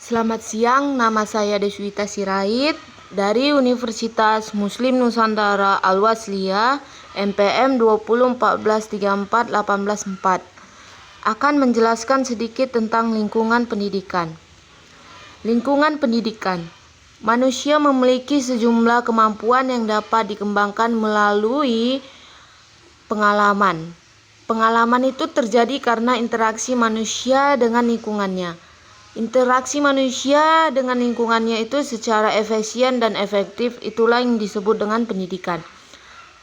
Selamat siang, nama saya Deswita Sirait dari Universitas Muslim Nusantara Al-Wasliyah MPM 201434-184 akan menjelaskan sedikit tentang lingkungan pendidikan. Lingkungan pendidikan. Manusia memiliki sejumlah kemampuan yang dapat dikembangkan melalui pengalaman. Pengalaman itu terjadi karena interaksi manusia dengan lingkungannya. Interaksi manusia dengan lingkungannya itu secara efisien dan efektif, itulah yang disebut dengan pendidikan.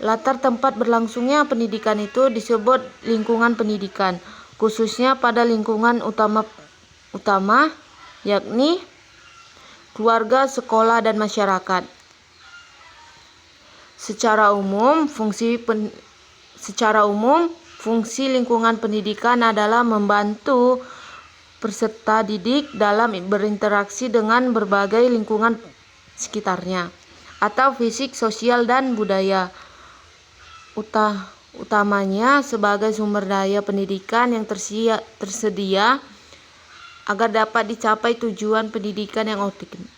Latar tempat berlangsungnya pendidikan itu disebut lingkungan pendidikan, khususnya pada lingkungan utama yakni keluarga, sekolah, dan masyarakat. Secara umum, fungsi lingkungan pendidikan adalah membantu peserta didik dalam berinteraksi dengan berbagai lingkungan sekitarnya, atau fisik, sosial, dan budaya. Utamanya sebagai sumber daya pendidikan yang tersedia agar dapat dicapai tujuan pendidikan yang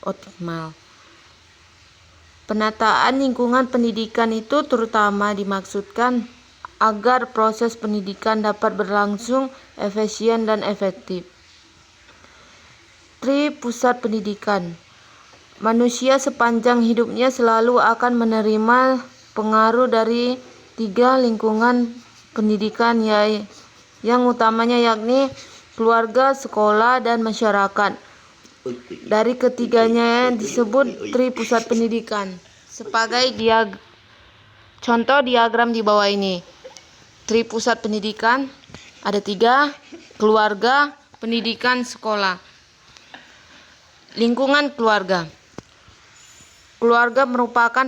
optimal. Penataan lingkungan pendidikan itu terutama dimaksudkan agar proses pendidikan dapat berlangsung efisien dan efektif. Pusat pendidikan. Manusia sepanjang hidupnya selalu akan menerima pengaruh dari 3 lingkungan pendidikan yang utamanya yakni keluarga, sekolah, dan masyarakat. Dari ketiganya disebut pusat pendidikan. Sebagai contoh diagram di bawah ini. Pusat pendidikan ada 3, keluarga, pendidikan, sekolah. Lingkungan keluarga. Keluarga merupakan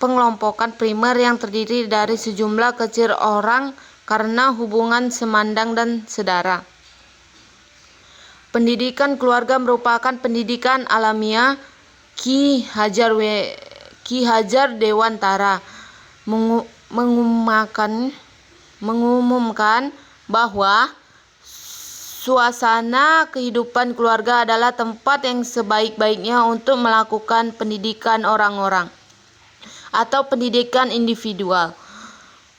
pengelompokan primer yang terdiri dari sejumlah kecil orang karena hubungan semandang dan saudara. Pendidikan keluarga merupakan pendidikan alamiah Ki Hajar Dewantara mengumumkan bahwa suasana kehidupan keluarga adalah tempat yang sebaik-baiknya untuk melakukan pendidikan orang-orang atau pendidikan individual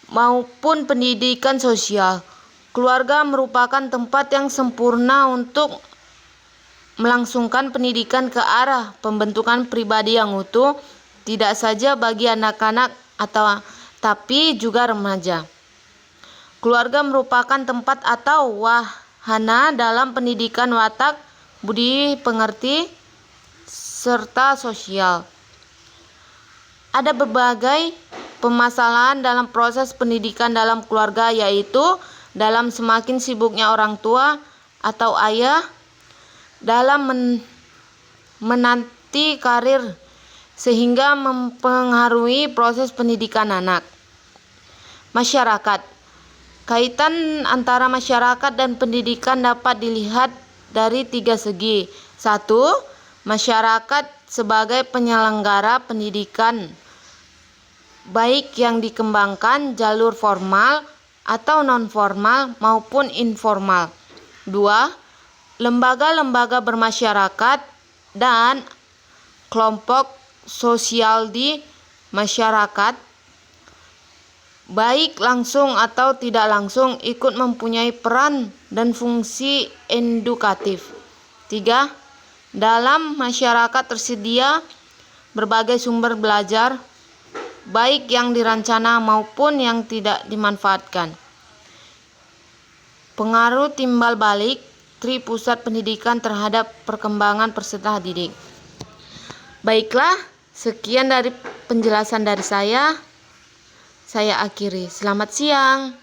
maupun pendidikan sosial. Keluarga merupakan tempat yang sempurna untuk melangsungkan pendidikan ke arah pembentukan pribadi yang utuh, tidak saja bagi anak-anak tapi juga remaja. Keluarga merupakan tempat atau wahana dalam pendidikan watak, budi pengerti, serta sosial. Ada berbagai permasalahan dalam proses pendidikan dalam keluarga, yaitu dalam semakin sibuknya orang tua atau ayah dalam menanti karir sehingga mempengaruhi proses pendidikan anak. Masyarakat. Kaitan antara masyarakat dan pendidikan dapat dilihat dari 3 segi. 1. Masyarakat sebagai penyelenggara pendidikan, baik yang dikembangkan jalur formal atau non-formal maupun informal. 2. Lembaga-lembaga bermasyarakat dan kelompok sosial di masyarakat, baik langsung atau tidak langsung, ikut mempunyai peran dan fungsi edukatif. 3. Dalam masyarakat tersedia berbagai sumber belajar, baik yang dirancana maupun yang tidak dimanfaatkan. Pengaruh timbal balik pusat pendidikan terhadap perkembangan peserta didik. Baiklah, sekian dari penjelasan dari saya akhiri. Selamat siang.